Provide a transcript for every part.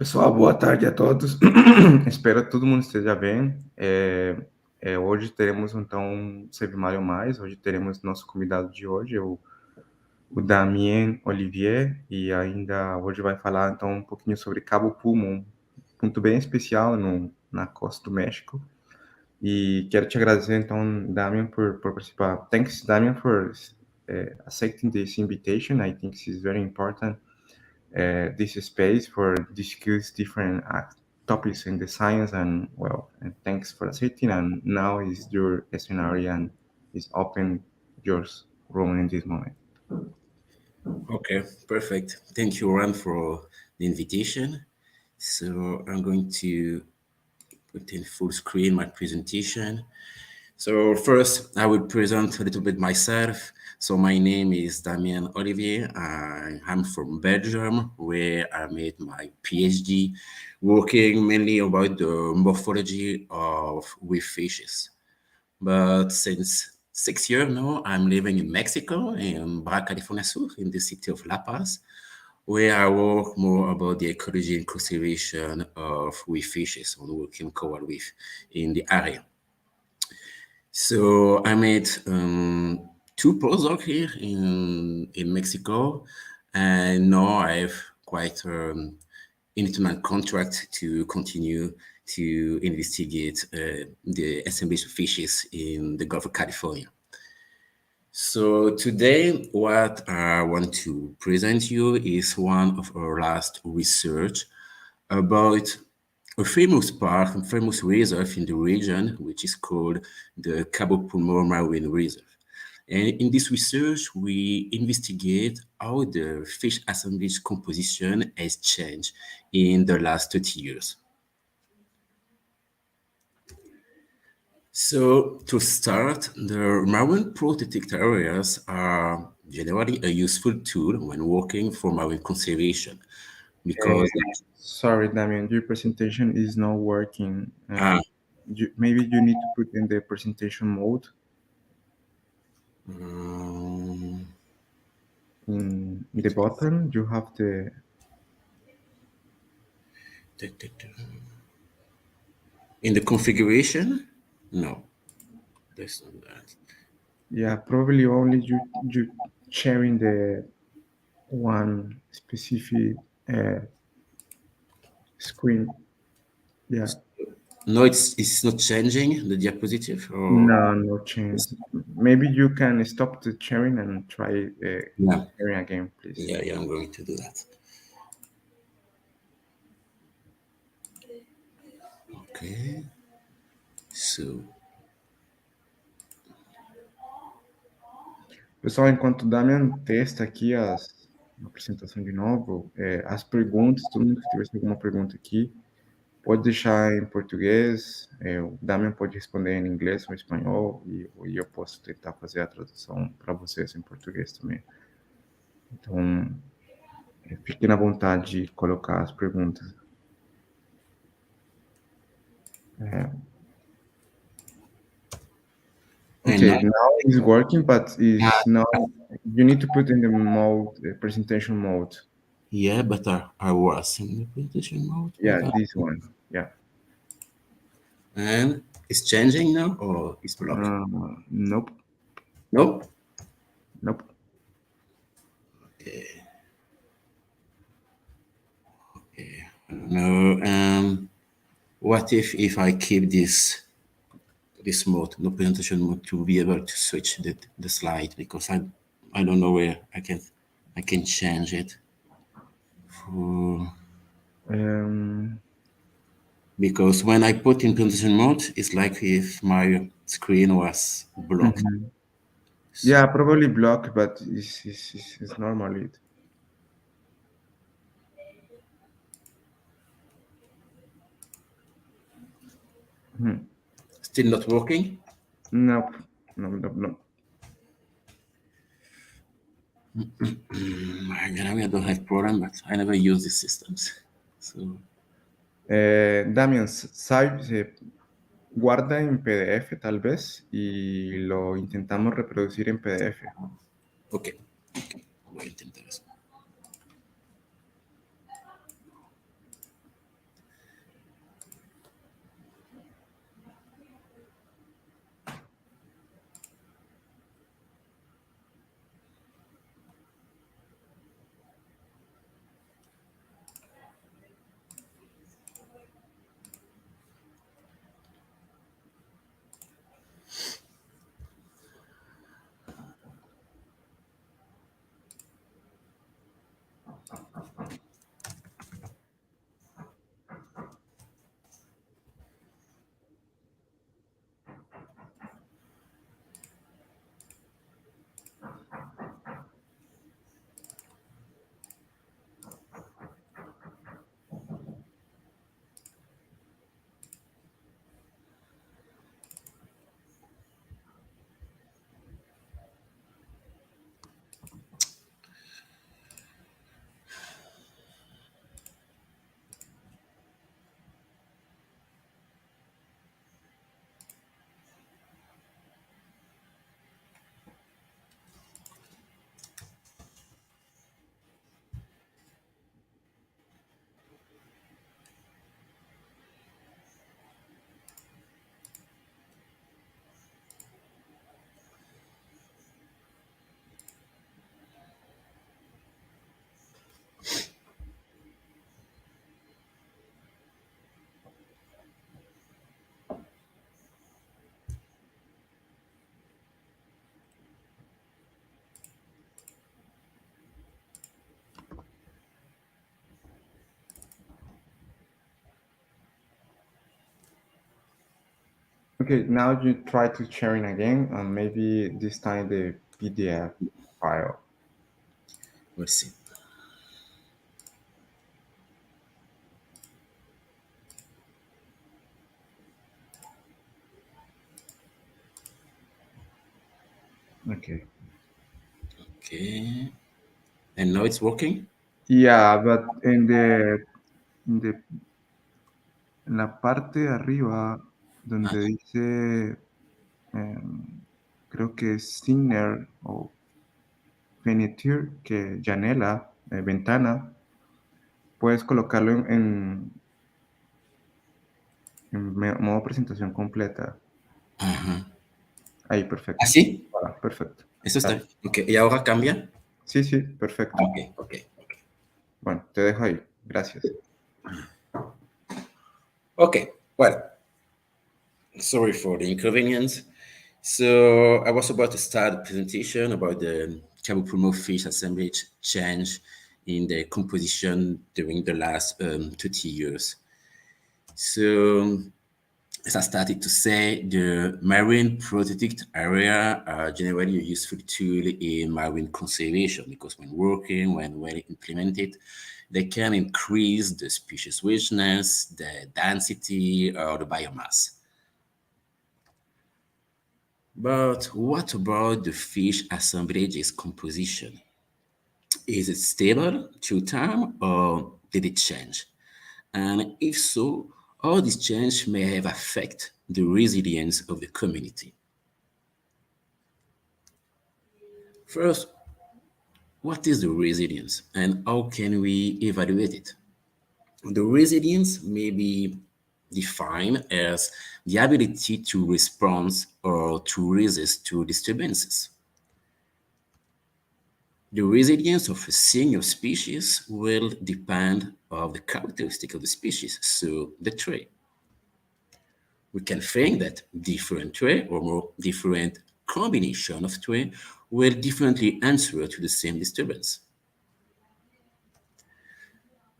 Pessoal, boa tarde a todos. Espero que todo mundo esteja bem. Hoje teremos, então, um CEBIMário mais. Hoje teremos nosso convidado de hoje, o Damien, Olivier, e ainda hoje vai falar, então, um pouquinho sobre Cabo Pulmo, um ponto bem especial na costa do México. E quero te agradecer, então, Damien, por participar. Thanks, Damien, for accepting this invitation. I think this is very important. This space for discuss different topics in the science and thanks for sitting, and now is your scenario and is open yours room in this moment. Okay, perfect. Thank you, Ron, for the invitation. So I'm going to put in full screen my presentation. So first, I will present a little bit myself. So my name is Damien Olivier. I'm from Belgium, where I made my PhD, working mainly about the morphology of reef fishes. But since 6 years now, I'm living in Mexico, in Baja California Sur, in the city of La Paz, where I work more about the ecology and conservation of reef fishes on working coral reef in the area. So I made two postdocs here in Mexico, and now I have quite internal contract to continue to investigate the assemblage of fishes in the Gulf of California. So today, what I want to present you is one of our last research about a famous park, a famous reserve in the region, which is called the Cabo Pulmo Marine Reserve. And in this research, we investigate how the fish assemblage composition has changed in the last 30 years. So to start, the marine protected areas are generally a useful tool when working for marine conservation because Sorry, Damien, your presentation is not working. Maybe you need to put in the presentation mode. In the bottom, you have the... In the configuration? No, that's not that. Yeah, probably only you sharing the one specific screen. Yeah. No, it's not changing the diapositive. Or... No change. Maybe you can stop the sharing and try sharing again, please. Yeah, I'm going to do that. Okay. So. Pessoal, enquanto o Damian testa aqui a apresentação de novo, as perguntas, todo mundo que tiver alguma pergunta aqui, pode deixar em português, o Damian pode responder em inglês ou espanhol, e eu posso tentar fazer a tradução para vocês em português também. Então, fiquem na vontade de colocar as perguntas. Okay, now it's working, but now you need to put in the mode, presentation mode. Yeah, but I was in the presentation mode. Yeah, this one. Yeah. And it's changing now, or it's blocked? Nope. Nope. Nope. Okay. Okay. No. What if I keep this mode, no presentation mode, to be able to switch the slide, because I don't know where I can change it. Because when I put in presentation mode, it's like if my screen was blocked. Mm-hmm. So, yeah, probably blocked, but it's normal. Still not working? Nope. No. I don't have problem, but I never use these systems. So. Damien, guarda en PDF tal vez y lo intentamos reproducir en PDF. Okay. Voy a intentar eso. Okay, now you try to sharing again, and maybe this time the PDF file. Let's see. Okay. Okay. And now it's working? Yeah, but in the en la parte de arriba Ah, donde dice creo que es Signer o Fenêtre, que Janela, ventana, puedes colocarlo modo presentación completa. Ahí, perfecto. ¿Así? Voilà, perfecto. Eso está Dale. bien. Ok, ¿y ahora cambia? Sí, sí, perfecto. Ok, ok. Bueno, te dejo ahí. Gracias. Okay, well, sorry for the inconvenience. So I was about to start a presentation about the Cabo Pulmo fish assemblage change in the composition during the last 30 years. So as I started to say, the marine protected area are generally a useful tool in marine conservation because when working, when well implemented, they can increase the species richness, the density, or the biomass. But what about the fish assemblages composition? Is it stable through time or did it change? And if so, how this change may have affected the resilience of the community. First, what is the resilience and how can we evaluate it? The resilience may be defined as the ability to respond or to resist to disturbances. The resilience of a senior species will depend on the characteristic of the species, so the trait. We can think that different trait or more different combination of trait will differently answer to the same disturbance.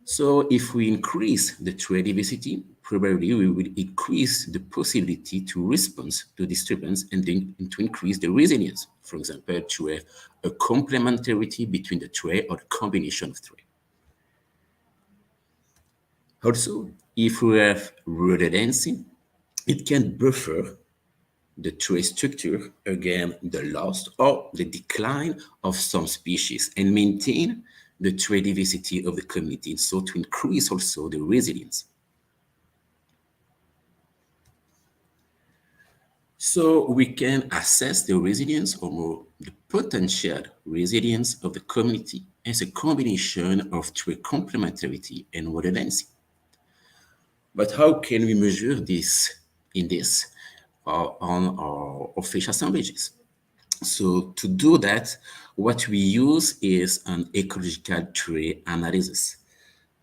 So if we increase the trait diversity, probably we will increase the possibility to respond to disturbance and then to increase the resilience. For example, to have a complementarity between the trait or the combination of trait. Also, if we have redundancy, it can buffer the trait structure against the loss or the decline of some species and maintain the trait diversity of the community, so to increase also the resilience. So we can assess the resilience or more the potential resilience of the community as a combination of trait complementarity and redundancy. But how can we measure this in this on our fish assemblages? So to do that, what we use is an ecological trait analysis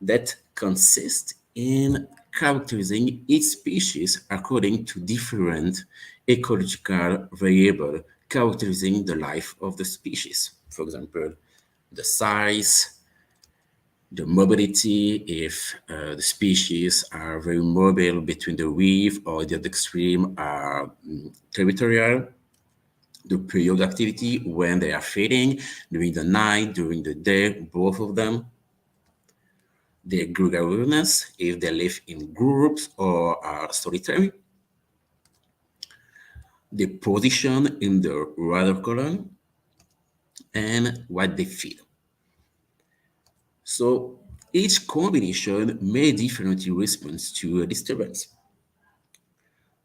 that consists in characterizing each species according to different ecological variables characterizing the life of the species. For example, the size, the mobility, if the species are very mobile between the reef or the other extreme are territorial, the period activity when they are feeding, during the night, during the day, both of them. The gregarious, if they live in groups or are solitary. The position in the radar column and what they feed. So each combination may differently respond to a disturbance.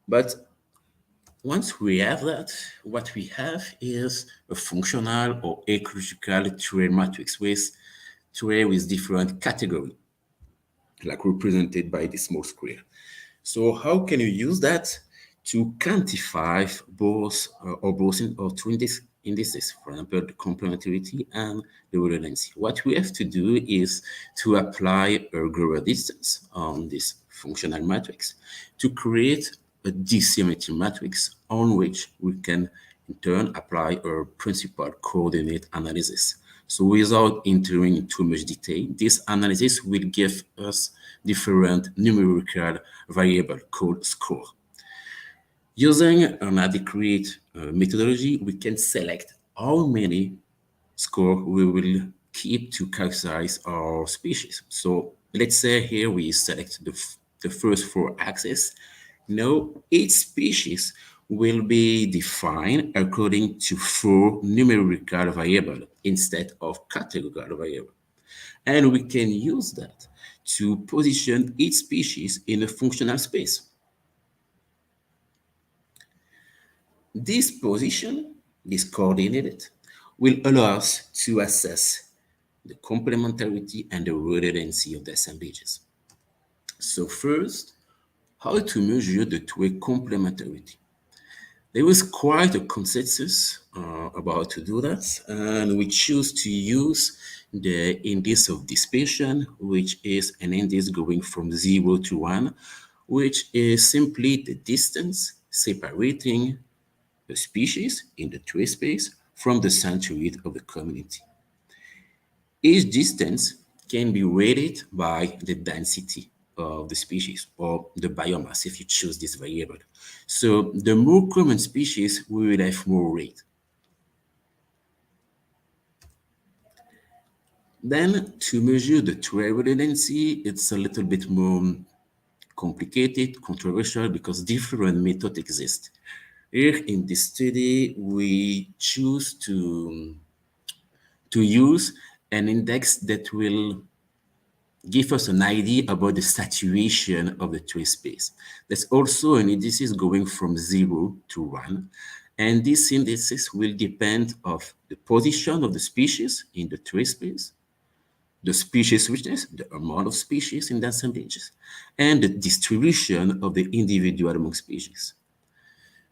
But once we have that, what we have is a functional or ecological trait matrix with trait with different categories, like represented by this small square. So how can you use that to quantify both or two indices, for example, the complementarity and the redundancy? What we have to do is to apply a Ergo distance on this functional matrix to create a dissimilarity matrix on which we can in turn apply our principal coordinate analysis. So without entering into too much detail, this analysis will give us different numerical variable called score. Using an adequate methodology, we can select how many score we will keep to characterize our species. So let's say here we select the first four axes. Now each species will be defined according to four numerical variables instead of categorical variables. And we can use that to position each species in a functional space. This position, this coordinated, will allow us to assess the complementarity and the redundancy of the assemblages. So first, how to measure the two-way complementarity. There was quite a consensus about to do that, and we choose to use the index of dispersion, which is an index going from 0 to 1, which is simply the distance separating the species in the tree space from the centroid of the community. Each distance can be rated by the density of the species or the biomass if you choose this variable. So the more common species will have more rate. Then to measure the tree redundancy, it's a little bit more complicated, controversial because different methods exist. Here in this study, we choose to use an index that will give us an idea about the saturation of the tree space. There's also an indices going from 0 to 1, and these indices will depend of the position of the species in the tree space, the species richness, the amount of species in the assemblages, and the distribution of the individual among species.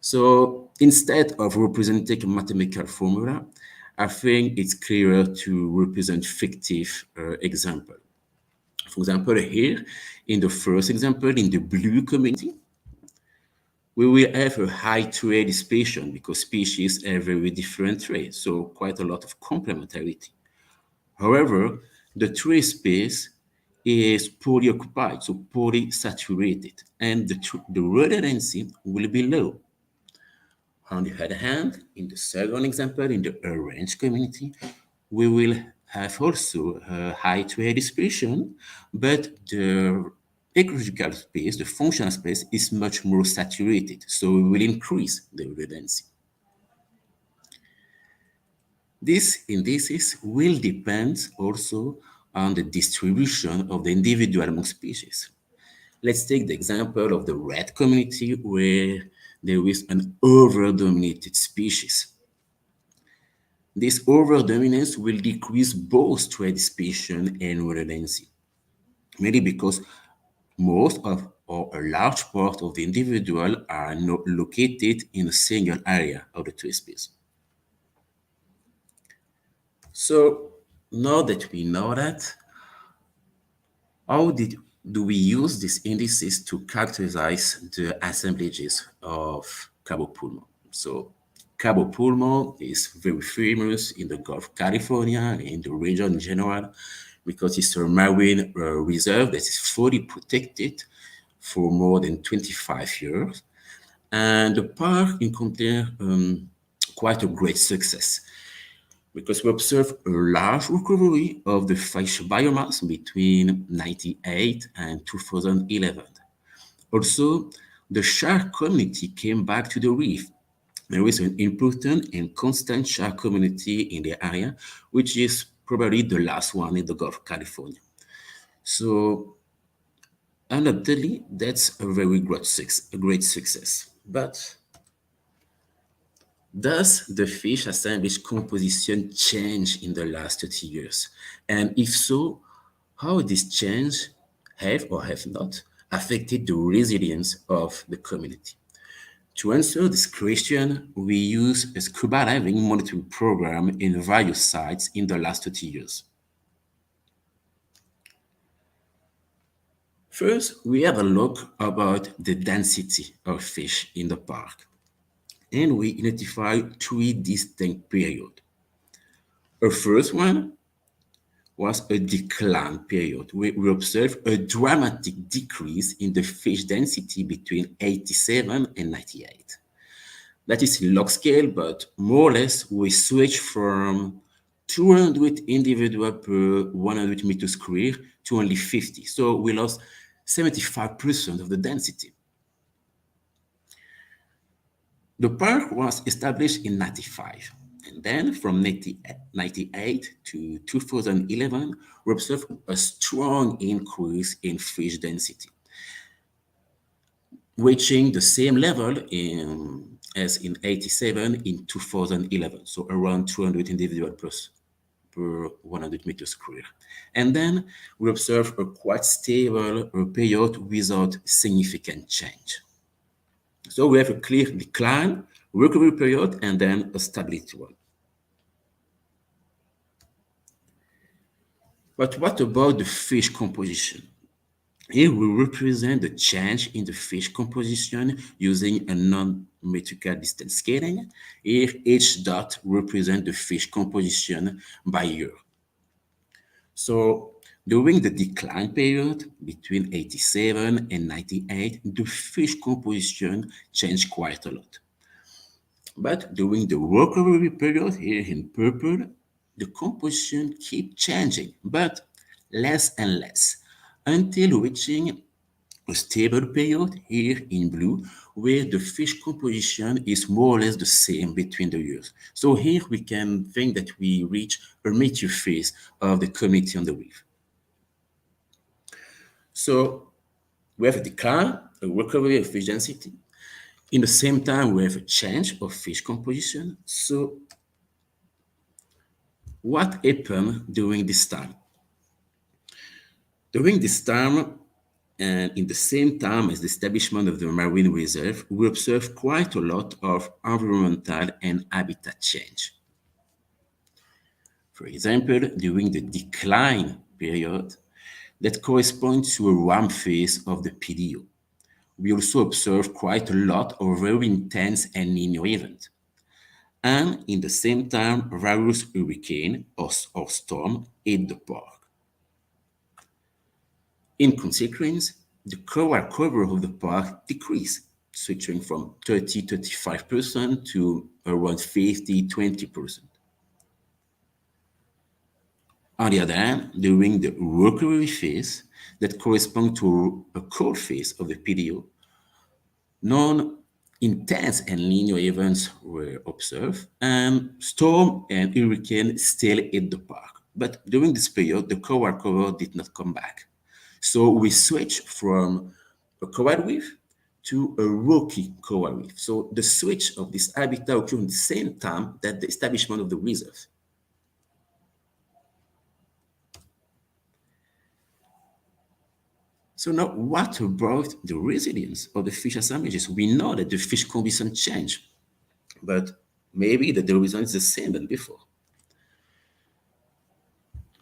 So instead of representing a mathematical formula, I think it's clearer to represent fictive example. For example, here in the first example, in the blue community, we will have a high trade dispersion because species have very different traits, so quite a lot of complementarity. However, the trade space is poorly occupied, so poorly saturated, and the redundancy will be low. On the other hand, in the second example, in the orange community, we will have also a high trade dispersion, but the ecological space, the functional space, is much more saturated, so we will increase the redundancy. These indices will depend also on the distribution of the individual among species. Let's take the example of the red community where there is an over-dominated species. This over-dominance will decrease both trade dispersion and redundancy, mainly because most of or a large part of the individual are not located in a single area of the tree space. So now that we know that, how do we use these indices to characterize the assemblages of Cabo Pulmo? So Cabo Pulmo is very famous in the Gulf of California, in the region in general, because it's a marine reserve that is fully protected for more than 25 years. And the park encountered quite a great success because we observed a large recovery of the fish biomass between 1998 and 2011. Also, the shark community came back to the reef. There is an important and constant shark community in the area, which is probably the last one in the Gulf of California. So, undoubtedly, that's a very great success. But does the fish assemblage composition change in the last 30 years? And if so, how this change have or have not affected the resilience of the community? To answer this question, we use a scuba diving monitoring program in various sites in the last 30 years. First, we have a look about the density of fish in the park, and we identify three distinct periods. A first one was a decline period. We observed a dramatic decrease in the fish density between 87 and 98. That is in log scale, but more or less we switch from 200 individual per 100 meters square to only 50. So we lost 75% of the density. The park was established in 95. And then from 1998 to 2011, we observed a strong increase in fish density, reaching the same level as in 87 in 2011, so around 200 individuals per 100 meters square. And then we observe a quite stable period without significant change. So we have a clear decline, recovery period, and then a stability one. But what about the fish composition? Here we represent the change in the fish composition using a non-metrical distance scaling. Here each dot represents the fish composition by year. So during the decline period between 87 and 98, the fish composition changed quite a lot. But during the recovery period, here in purple, the composition keeps changing, but less and less, until reaching a stable period here in blue, where the fish composition is more or less the same between the years. So here we can think that we reach a mature phase of the community on the reef. So we have a decline, a recovery of fish density. In the same time, we have a change of fish composition. So what happened during this time? During this time, and in the same time as the establishment of the marine reserve, we observe quite a lot of environmental and habitat change. For example, during the decline period, that corresponds to a ramp phase of the PDO. We also observe quite a lot of very intense El Niño events. And in the same time, various hurricanes or storms hit the park. In consequence, the coral cover of the park decreased, switching from 30-35% to around 50-20%. On the other hand, during the recovery phase, that corresponds to a cold phase of the PDO, non-intense El Niño events were observed, and storm and hurricane still hit the park. But during this period, the coral cover did not come back. So we switched from a coral reef to a rocky coral reef. So the switch of this habitat occurred at the same time that the establishment of the reserve. So now, what about the resilience of the fish assemblages? We know that the fish condition change, but maybe that the result is the same than before.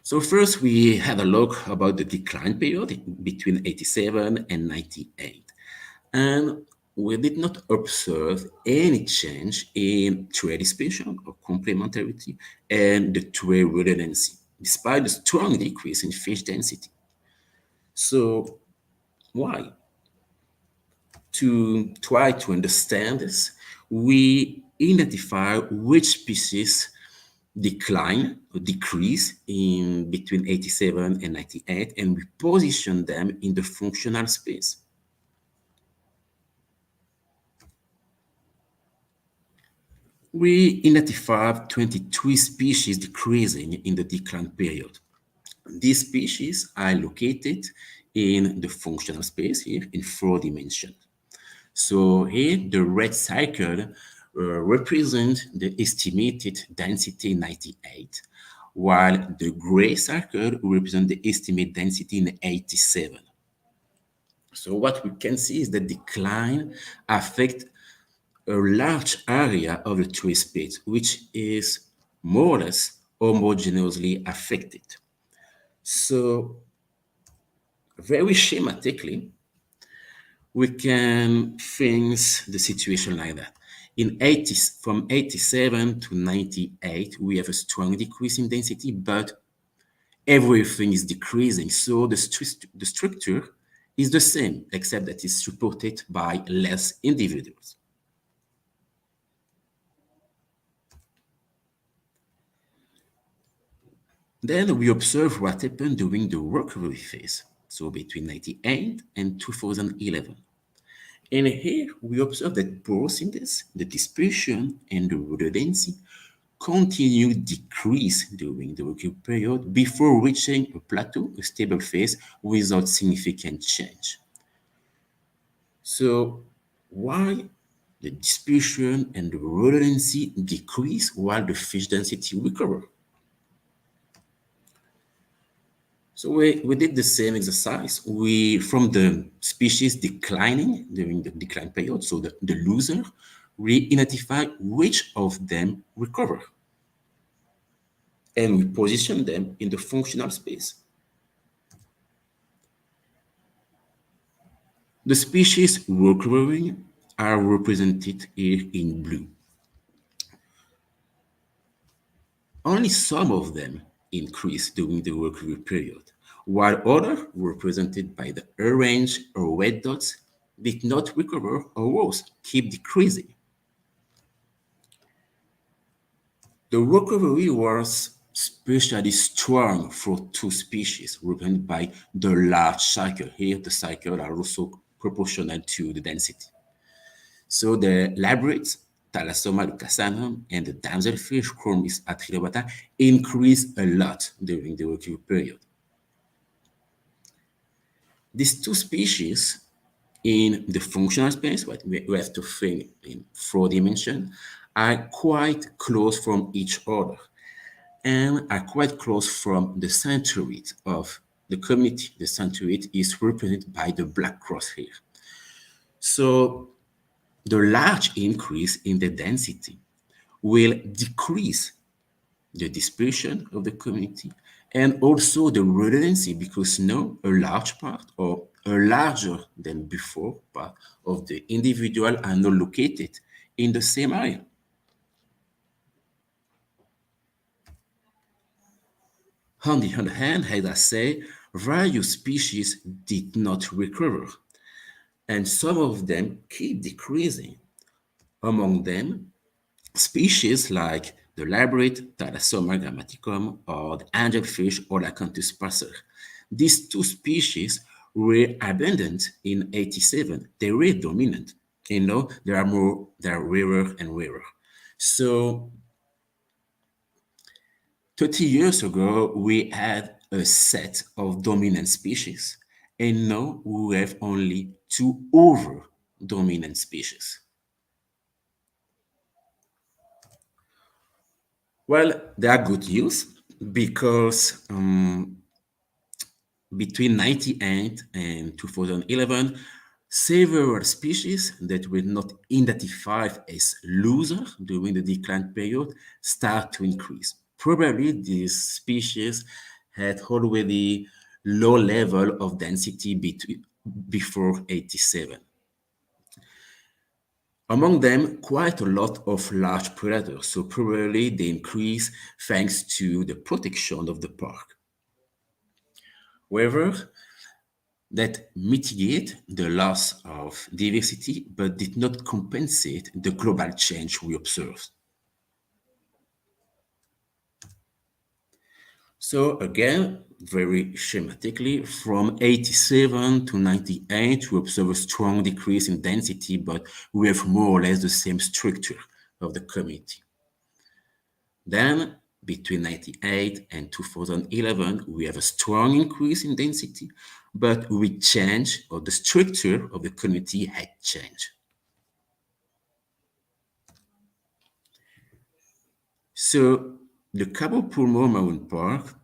So first, we had a look about the decline period between 87 and 98. And we did not observe any change in trait dispersion or complementarity and the trait redundancy, despite the strong decrease in fish density. So why? To try to understand this, we identify which species decline or decrease in between 87 and 98, and we position them in the functional space. We identified 23 species decreasing in the decline period. These species are located in the functional space here in 4 dimensions. So here the red circle represent the estimated density in 98, while the gray circle represent the estimated density in 87. So what we can see is that decline affects a large area of the trait space, which is more or less homogeneously affected. So very schematically, we can think the situation like that. From 87 to 98, we have a strong decrease in density, but everything is decreasing. So the structure is the same, except that it's supported by less individuals. Then we observe what happened during the recovery phase, so between 1998 and 2011. And here we observe that both index, the dispersion and the redundancy, continue decrease during the recovery period before reaching a plateau, a stable phase, without significant change. So why the dispersion and the redundancy decrease while the fish density recover? So we did the same exercise. From the species declining during the decline period, so the loser, we identify which of them recover. And we position them in the functional space. The species recovering are represented here in blue. Only some of them increase during the recovery period, while others, represented by the orange or red dots, did not recover or worse, keep decreasing. The recovery was especially strong for two species represented by the large cycle. Here, the cycle are also proportional to the density. So the labrates, Thalassoma leucassanum, and the damselfish, Chromis atrilobata, increased a lot during the recovery period. These two species in the functional space, what we have to think in 4 dimensions, are quite close from each other and are quite close from the centroid of the community. The centroid is represented by the black cross here. So the large increase in the density will decrease the dispersion of the community and also the redundancy, because now a large part or a larger than before part of the individual are now located in the same area. On the other hand, as I say, various species did not recover, and some of them keep decreasing. Among them, species like the labrate, Thalassoma grammaticum, or the angelfish, or Acanthus passer. These two species were abundant in 87. They were dominant. You know, they are rarer and rarer. So 30 years ago, we had a set of dominant species, and now we have only 2 over dominant species. Well, there are good news because between 1998 and 2011, several species that were not identified as losers during the decline period start to increase. Probably these species had already low level of density before 87. Among them, quite a lot of large predators, so probably they increase thanks to the protection of the park. However, that mitigate the loss of diversity but did not compensate the global change we observed. So again, very schematically, from 87 to 98, we observe a strong decrease in density, but we have more or less the same structure of the community. Then, between 98 and 2011, we have a strong increase in density, but we change, or the structure of the community had changed. So, the Cabo Pulmo Marine Park,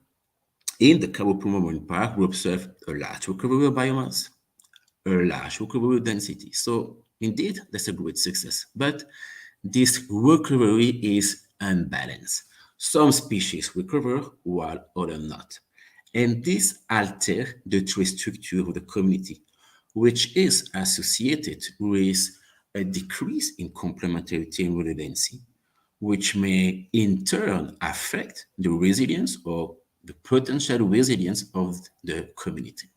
in the Cabo Pulmo Marine Park, we observe a large recovery of biomass, a large recovery of density. So, indeed, that's a great success. But this recovery is unbalanced. Some species recover while others not. And this alters the tree structure of the community, which is associated with a decrease in complementarity and redundancy, which may in turn affect the resilience or the potential resilience of the community.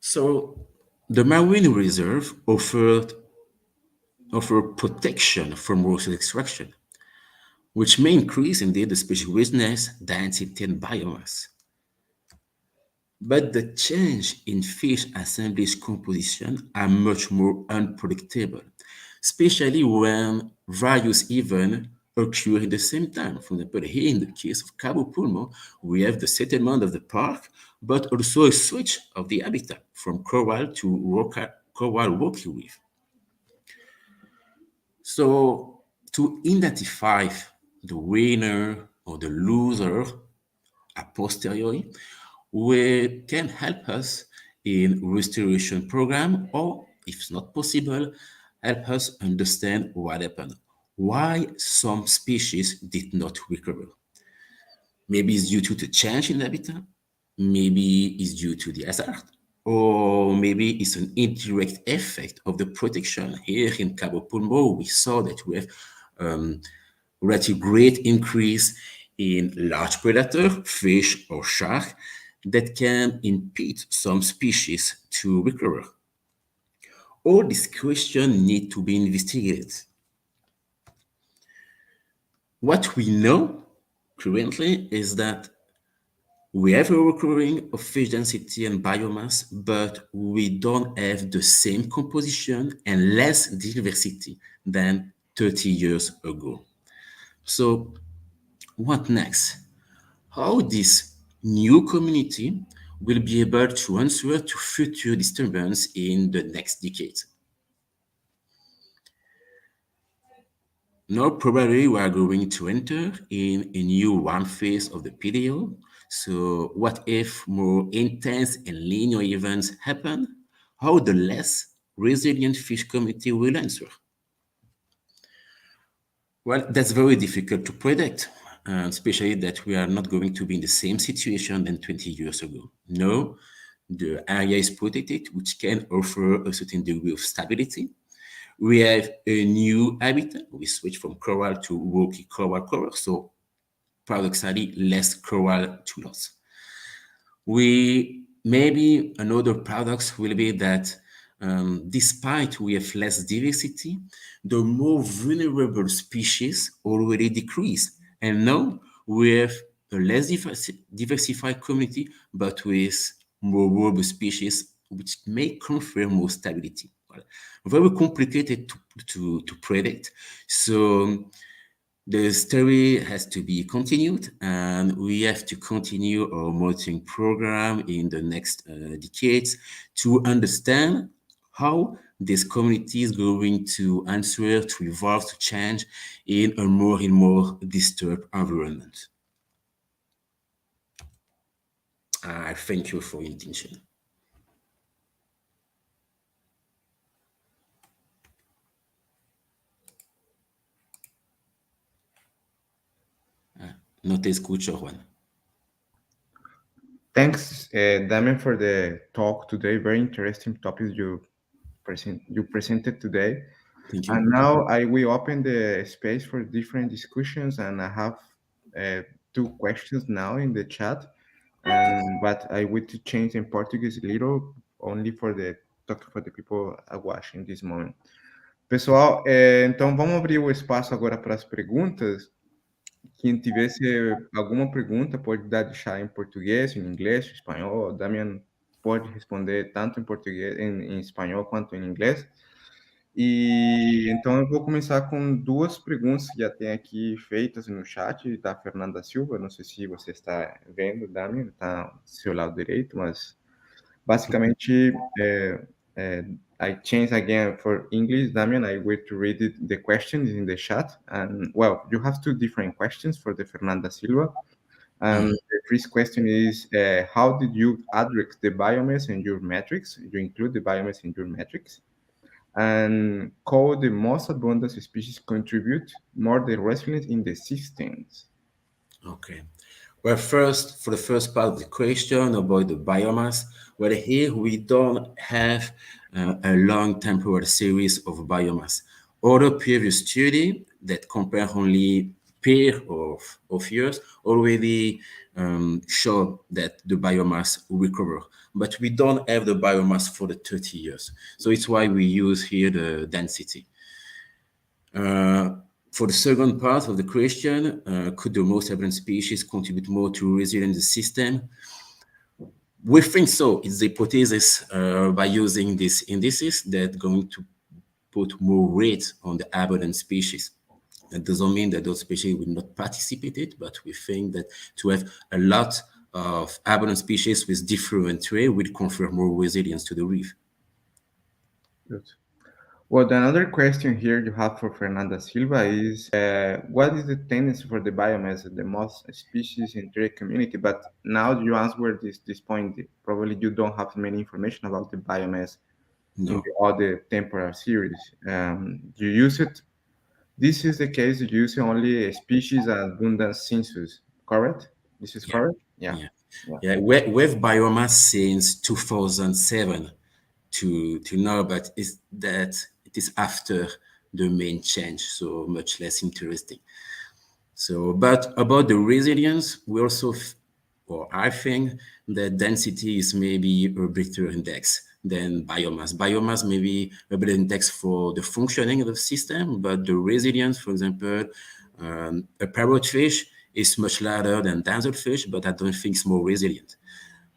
So the marine reserve offer protection from resource extraction, which may increase indeed the species richness, density, and biomass. But the change in fish assemblage composition are much more unpredictable, especially when various events occur at the same time. For example, here in the case of Cabo Pulmo, we have the settlement of the park, but also a switch of the habitat from coral to coral rocky reef. So to identify the winner or the loser a posteriori, we can help us in restoration program, or if it's not possible, help us understand what happened, why some species did not recover. Maybe it's due to the change in habitat, maybe it's due to the hazard, or maybe it's an indirect effect of the protection. Here in Cabo Pulmo, we saw that we have relatively great increase in large predator, fish or shark, that can impede some species to recover. All these questions need to be investigated. What we know currently is that we have a recovering of fish density and biomass, but we don't have the same composition and less diversity than 30 years ago. So what next? How this new community will be able to answer to future disturbance in the next decade. Now, probably we are going to enter in a new one phase of the PDO. So what if more intense and linear events happen? How the less resilient fish community will answer? Well, that's very difficult to predict, especially that we are not going to be in the same situation than 20 years ago. No, the area is protected, which can offer a certain degree of stability. We have a new habitat. We switch from coral to rocky coral, so paradoxically less coral to loss. Maybe another paradox will be that despite we have less diversity, the more vulnerable species already decrease. And now we have a less diversified community, but with more robust species, which may confer more stability. Well, very complicated to predict. So the story has to be continued, and we have to continue our monitoring program in the next decades to understand how this community is going to answer, to evolve, to change in a more and more disturbed environment. I thank you for your attention. No te escucho, Juan. Thanks, Damien, for the talk today. Very interesting topics you presented today. Thank you. And now I will open the space for different discussions, and I have two questions now in the chat, but I want to change in Portuguese a little, only for the people watching this moment. Pessoal, então vamos abrir o espaço agora para as perguntas. Quem tivesse alguma pergunta pode deixar em português, em inglês, em espanhol. Damien pode responder tanto em português, em espanhol quanto em inglês. E então eu vou começar com duas perguntas que já tem aqui feitas no chat da Fernanda Silva. Não sei se você está vendo, Damien, está do seu lado direito, mas basicamente I change again for English, Damien. I will to read the questions in the chat. And well, you have two different questions for the Fernanda Silva. The first question is, how did you address the biomass in your metrics? You include the biomass in your metrics? And could the most abundant species contribute more the resilience in the systems? Okay. Well, first, for the first part of the question about the biomass, well, here we don't have a long temporal series of biomass. Other previous study that compare only pair of years already show that the biomass will recover. But we don't have the biomass for the 30 years. So it's why we use here the density. For the second part of the question, could the most abundant species contribute more to resilience the system? We think so. It's the hypothesis by using these indices that going to put more weight on the abundant species. That doesn't mean that those species will not participate in it, but we think that to have a lot of abundant species with different traits will confer more resilience to the reef. Good. Well, another question here you have for Fernanda Silva is, what is the tendency for the biomass of the most species in the community? But now you answered this point. Probably you don't have many information about the biomass in No. all the temporal series. You use it. This is the case. You use only a species and abundant census. Correct? This is Yeah. correct. Yeah. Yeah. Yeah. Yeah. We have biomass since 2007 to know, but is that it is after the main change, so much less interesting. So, but about the resilience, we also, or I think that density is maybe a better index than biomass. Biomass may be a better index for the functioning of the system, but the resilience, for example, a parrotfish is much larger than damselfish, but I don't think it's more resilient.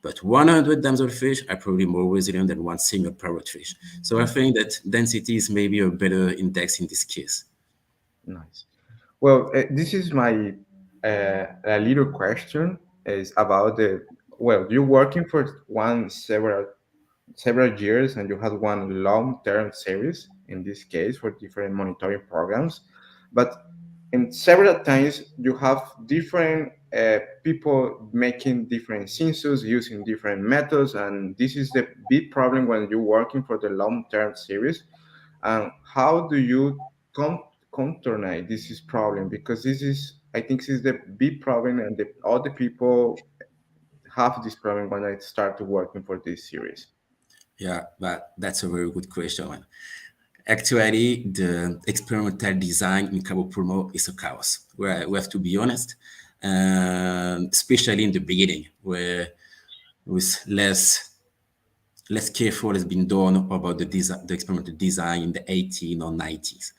But 100 damselfish are probably more resilient than one single parrotfish. So I think that density is maybe a better index in this case. Nice. Well, this is my a little question is about the well, you're working for one several years and you had one long-term series in this case for different monitoring programs, but in several times you have different people making different census using different methods, and this is the big problem when you're working for the long-term series. And how do you contour this is problem? Because this is, I think, this is the big problem, and all the people have this problem when I start working for this series. Yeah, but that's a very good question. Actually, the experimental design in Cabo Pulmo is a chaos. Where we have to be honest, especially in the beginning, where with less careful has been done about the experimental design in the 18 or 90s.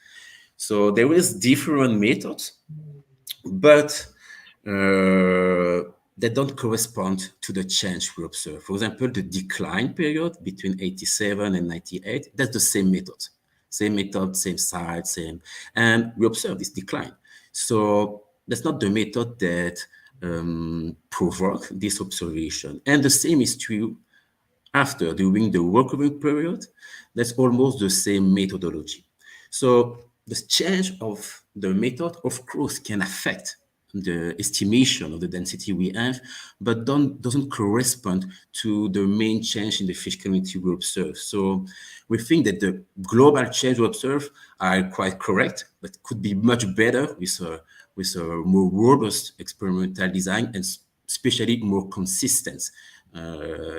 So there is different methods, but they don't correspond to the change we observe. For example, the decline period between 87 and 98, that's the same method. Same method, same site, same. And we observe this decline. So that's not the method that provoke this observation. And the same is true after, during the recovery period. That's almost the same methodology. So the change of the method, of course, can affect the estimation of the density we have, but doesn't correspond to the main change in the fish community we observe. So we think that the global change we observe are quite correct, but could be much better with a more robust experimental design and especially more consistent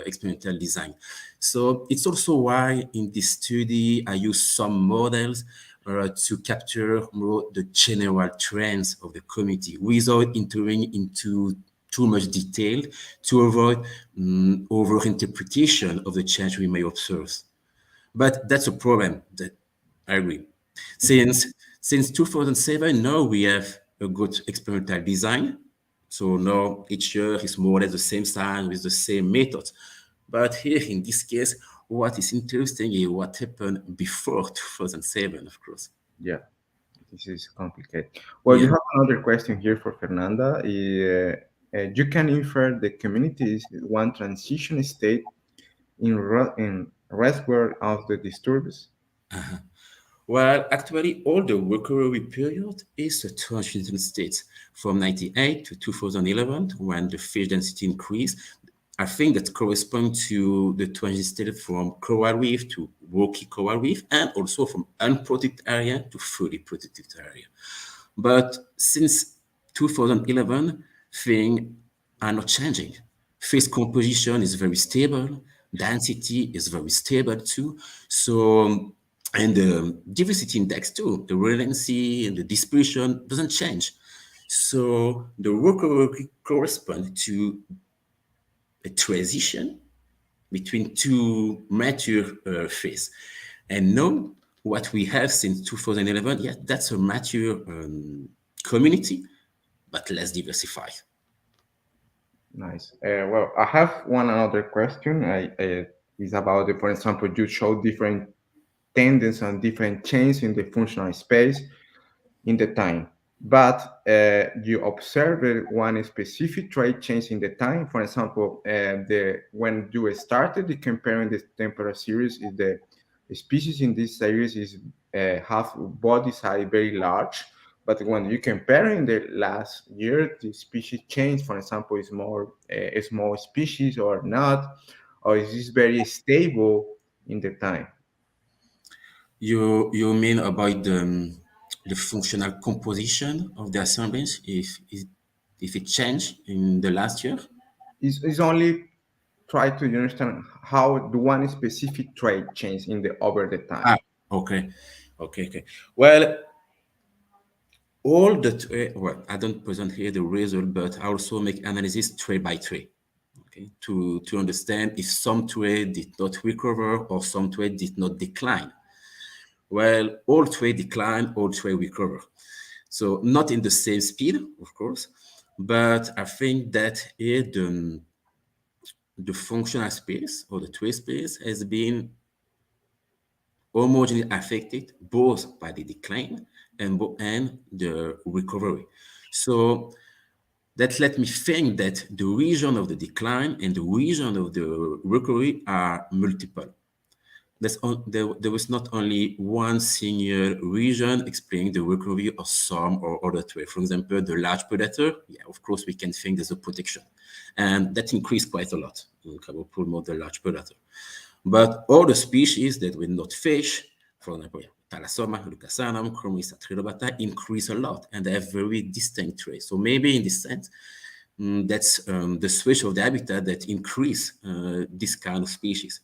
experimental design. So it's also why in this study I use some models to capture more the general trends of the community without entering into too much detail to avoid over-interpretation of the change we may observe. But that's a problem that I agree. Since 2007, now we have a good experimental design. So now each year is more or less the same size with the same methods. But here in this case, what is interesting is what happened before 2007, of course. Yeah, this is complicated. Well, you Yeah. have another question here for Fernanda. You can infer the community is one transition state in reservoir of the disturbance. Well, actually, all the recovery period is a transition state from 98 to 2011 when the fish density increased. I think that corresponds to the transition state from coral reef to rocky coral reef and also from unprotected area to fully protected area. But since 2011, things are not changing. Phase composition is very stable. Density is very stable too. So And the diversity index too, the relevancy and the dispersion doesn't change. So the recovery corresponds to a transition between two mature phases. And now what we have since 2011, yeah, that's a mature community, but less diversified. Nice. Well, I have one another question. Is about, for example, you show different tendencies and different changes in the functional space in the time. But you observed one specific trait change in the time. For example, the when you started the comparing the temporal series, is the species in this series is have body size very large. But when you compare in the last year, the species change. For example, is more a small species or not, or is this very stable in the time? You mean about the functional composition of the assemblage if it changed in the last year? Is only try to understand how the one specific trait change in the over the Ah, time. okay, okay. Well, all the well, I don't present here the result, but I also make analysis trait by trait, okay, to understand if some trait did not recover or some trait did not decline. Well, all trait decline, all trait recover. So not in the same speed, of course, but I think that here the functional space or the trait space has been homogeneously affected both by the decline and the recovery. So that let me think that the region of the decline and the region of the recovery are multiple. There was not only one single region explaining the recovery of some or other trade. For example, the large predator, yeah, of course, we can think there's a protection. And that increased quite a lot in Cabo Pulmo, the large predator. But all the species that were not fish, for example, Thalassoma, Lucasanum, Chromis trilobata, increase a lot and they have very distinct traits. So maybe in this sense, that's the switch of the habitat that increase this kind of species.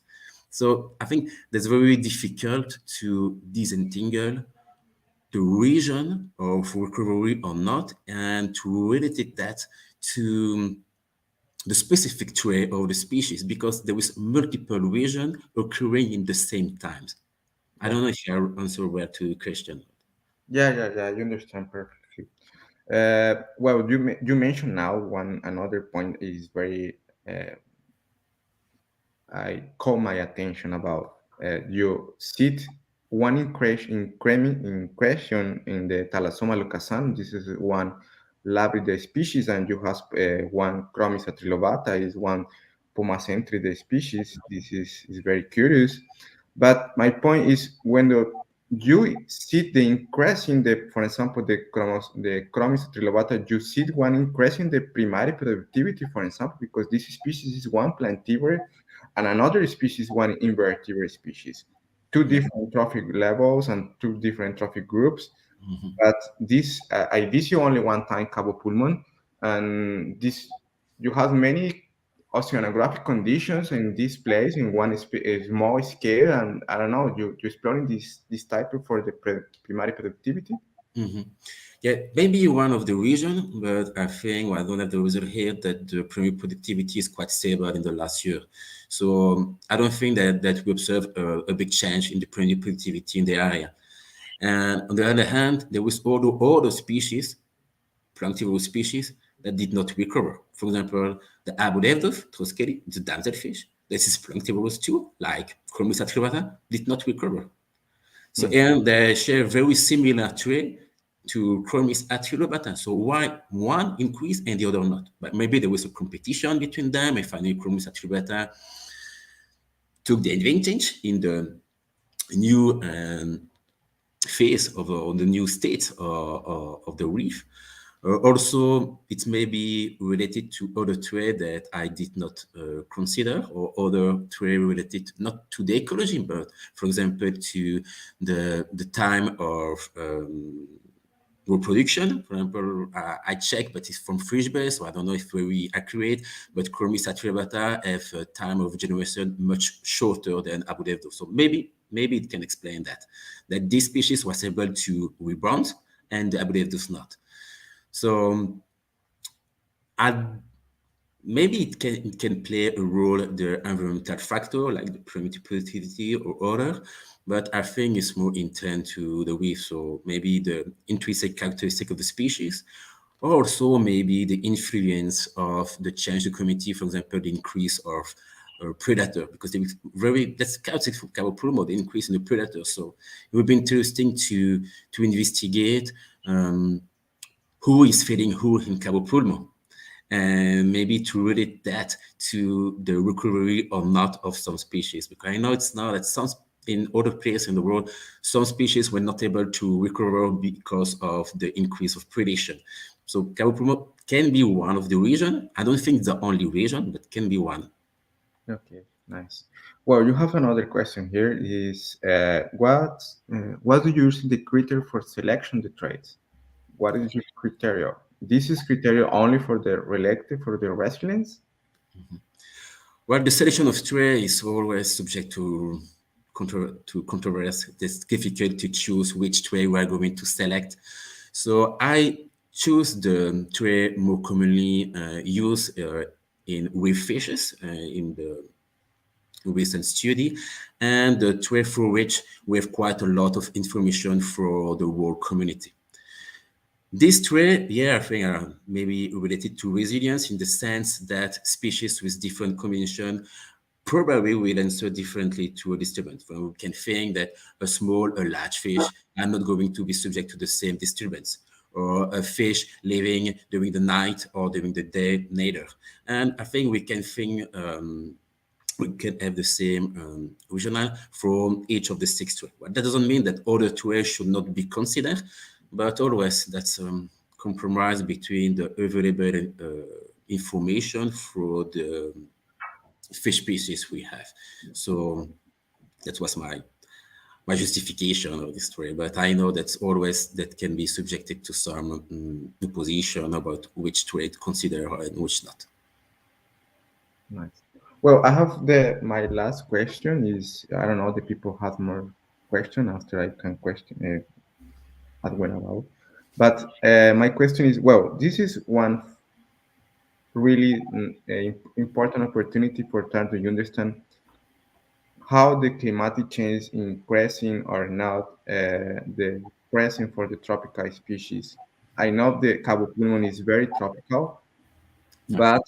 So I think that's very difficult to disentangle the region of recovery or not, and to relate that to the specific trait of the species, because there is multiple regions occurring in the same times. I Yeah, don't know if I answer well to your question. yeah. You understand perfectly. Well, you mentioned now one another point is very I call my attention about you sit one in question in the Thalassoma lucasana. This is one labrid species, and you have one Chromisa trilobata is one Pomacentrid species. This is very curious. But my point is when you see the increase in the, for example, the Chromisa trilobata, you see one increase in the primary productivity, for example, because this species is one plantivorous and another species, one invertebrate species. Two Yeah. different trophic levels and two different trophic groups. But this, I visit only one time Cabo Pulmon, and this you have many oceanographic conditions in this place in one a small scale, and I don't know, you exploring this type of for the primary productivity. Mhm. Yeah, maybe one of the reason, but I think well, I don't have the result here that the primary productivity is quite stable in the last year. So I don't think that we observe a big change in the primary productivity in the area. And on the other hand, there was all the other species, planktivorous species, that did not recover. For example, the abodevdov, troskeli, the damselfish, this is planktivorous too, like Chromis atrivata, did not recover. So, Hmm. and they share very similar trait to Chromis atrivata. So why one increased and the other not? But maybe there was a competition between them. If I knew Chromis atrivata took the advantage in the new phase of the new state of the reef. Also, it may be related to other trade that I did not consider, or other trade related not to the ecology, but for example to the time of reproduction. For example, I check, but it's from fish base, so I don't know if very accurate, but Chromis atriabata have a time of generation much shorter than Abudevdo. So maybe it can explain that this species was able to rebound and the Abudevdo's not. So maybe it can play a role, the environmental factor like the primitive productivity or other, but I think it's more intent to the reef. So maybe the intrinsic characteristic of the species, or also maybe the influence of the change in the community, for example, the increase of predator, because they were that's characteristic for Cabo Pulmo, the increase in the predator. So it would be interesting to investigate who is feeding who in Cabo Pulmo, and maybe to relate that to the recovery or not of some species. Because I know it's now that some in other places in the world, some species were not able to recover because of the increase of predation. So Cabo Pulmo can be one of the reasons. I don't think it's the only reason, but can be one. Okay, nice. Well, you have another question here. Is what do you use in the criteria for selection the traits? What is your criteria? This is criteria only for the relative, for the resilience? Well, the selection of trait is always subject to controversy. It's difficult to choose which trait we are going to select. So I choose the trait more commonly used in reef fishes in the recent study, and the trait for which we have quite a lot of information for the world community. This trait, I think are maybe related to resilience in the sense that species with different combination probably will answer differently to a disturbance. We can think that a small, a large fish are not going to be subject to the same disturbance, or a fish living during the night or during the day neither. And I think we can think we can have the same regional from each of the six traits. But that doesn't mean that other traits should not be considered, but always that's compromise between the available information for the fish species we have. So that was my justification of this trait. But I know that's always that can be subjected to some opposition about which trait consider and which not. Nice. Well, I have my last question is, I don't know, the people have more question after I can question as well about. But my question is, well, this is one really important opportunity for trying to understand how the climatic change increasing or not the pressing for the tropical species. I know the Cabo Pulmo is very tropical, Okay. but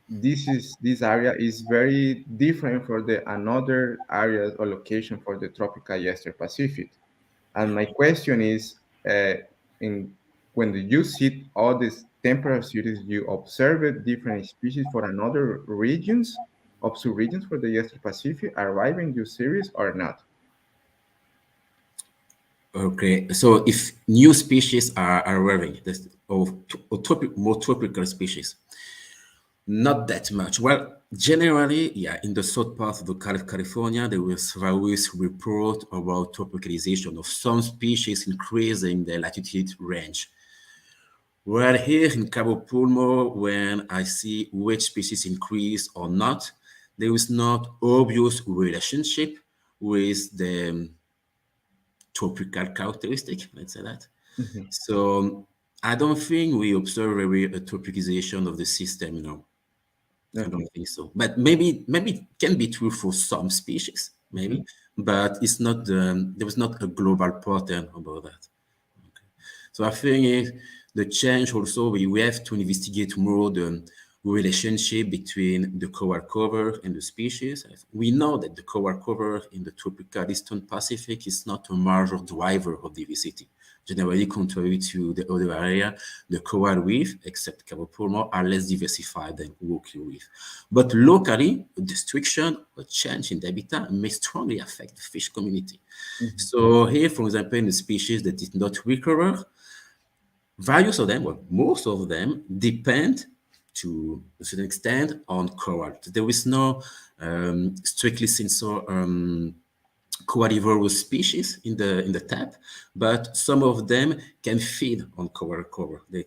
this area is very different for the another areas or location for the tropical Eastern Pacific. And my question is, in when you see all these temperate series, you observe different species for another regions, of subregions for the Eastern Pacific arriving your series or not? Okay, so if new species are arriving, more tropical species, not that much. Well, generally, in the south part of the California, there was various report about tropicalization of some species increasing their latitude range. Well, here in Cabo Pulmo, when I see which species increase or not, there is not obvious relationship with the tropical characteristic, let's say that. Mhm. So I don't think we observe a tropicalization of the system, I Okay. don't think so. But maybe it can be true for some species, maybe, Mhm. but it's not there is not a global pattern about that. So I think the change also we have to investigate more the relationship between the coral cover and the species. We know that the coral cover in the tropical Eastern Pacific is not a major driver of diversity. Generally, contrary to the other area, the coral reef, except Cabo Pulmo, are less diversified than rocky reef. But locally, destruction or change in the habitat may strongly affect the fish community. Mhm. So here, for example, in the species that did not recover, various of them, well, most of them depend to a certain extent on coral. There is no strictly sensor coalivorous species in the tap, but some of them can feed on cover. They,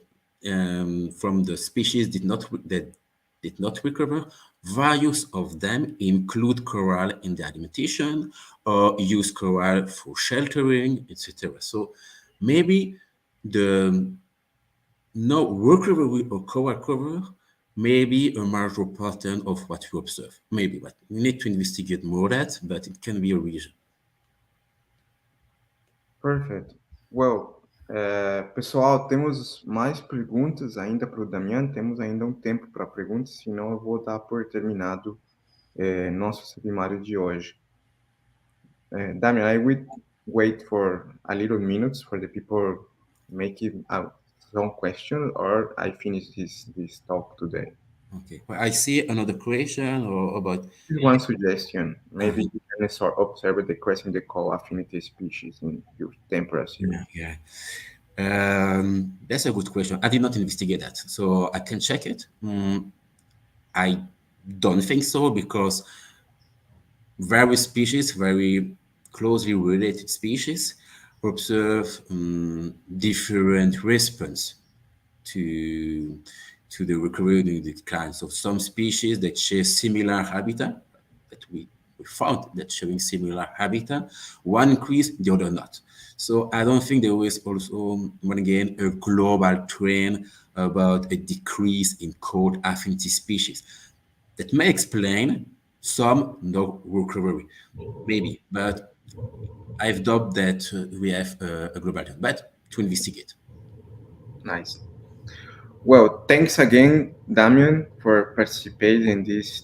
from the species that did not recover, various of them include coral in their alimentation or use coral for sheltering, etc. So maybe the no recovery or coral cover may be a major pattern of what we observe. Maybe, but we need to investigate more that, but it can be a reason. Perfect. Well, pessoal, temos mais perguntas ainda para o Damien, temos ainda um tempo para perguntas, senão eu vou dar por terminado nosso CEBIMário de hoje. Damien, I will wait for a little minutes for the people making some question, or I finish this talk today. Okay. Well, I see another question or about One suggestion, maybe you can observe the question they call affinity species in your temperature. yeah. That's a good question. I did not investigate that, so I can check it. I don't think so because various species, very closely related species, observe different response to the recurring decline. So some species that share similar habitat, that we found that showing similar habitat, one increase, the other not. So I don't think there is also, again, a global trend about a decrease in cold affinity species. That may explain some no recovery, maybe, but I've doubt that we have a global trend, but to investigate. Nice. Well, thanks again, Damien, for participating in this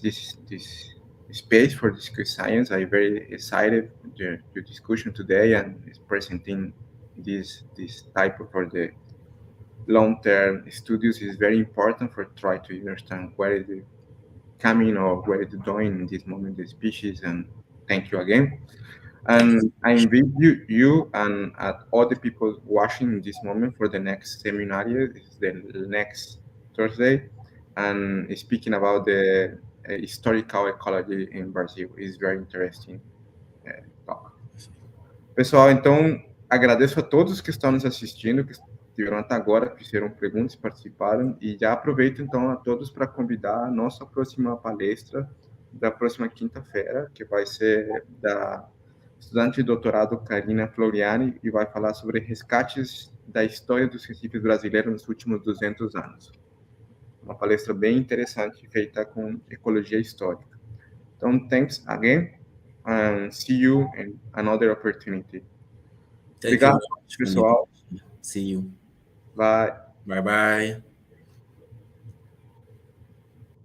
space for discuss science. I'm very excited the discussion today and is presenting this type of for the long-term studies is very important for try to understand where is it coming or where is it going in this moment the species. And thank you again. And I invite you and all the people watching in this moment for the next seminar. It's the next Thursday, and speaking about the historical ecology in Brazil is very interesting talk. Pessoal, então agradeço a todos que estão nos assistindo, que estiveram até agora, que fizeram perguntas, participaram, e já aproveito então a todos para convidar a nossa próxima palestra da próxima quinta-feira, que vai ser da estudante de doutorado Karina Floriani, e vai falar sobre resgates da história dos recifes brasileiros nos últimos 200 anos. Uma palestra bem interessante, feita com ecologia histórica. Então, thanks again, and see you in another opportunity. Thank you Obrigado, very much. pessoal. See you. Bye. Bye bye.